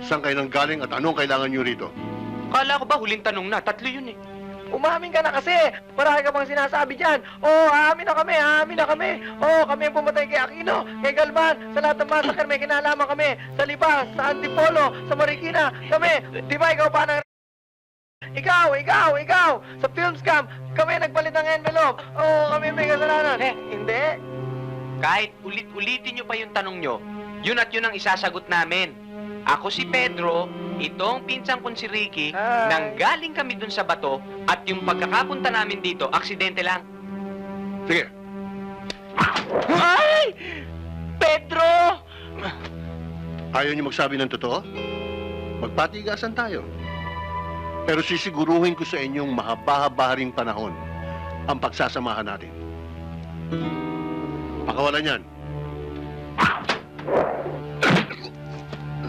Saan kayo nang galing at anong kailangan nyo rito? Kala ko ba huling tanong na? 3 yun eh. Umamin ka na kasi! Marami ka bang sinasabi dyan? Oo, aamin na kami, aamin na kami! Oo, kami ang pumatay kay Aquino, kay Galvan, sa lahat ng massacre may kinalaman kami! Sa Libas, sa Antipolo, sa Marikina, kami! Di ba ikaw pa nang... Ikaw! Sa film scam, kami nagpalit ng envelope! Oo, kami may kasalanan! Hindi! Kahit ulit-ulitin nyo pa yung tanong nyo, yun at yun ang isasagot namin. Ako si Pedro, itong pinsang kong si Ricky, Hi. nanggaling kami dun sa bato, at yung pagkakapunta namin dito, aksidente lang. Sige, Ay! Pedro! ayaw nyo magsabi ng totoo? Magpatigasan tayo. Pero sisiguruhin ko sa inyong mahaba-haba ring panahon ang pagsasamahan natin. Pakawalan yan.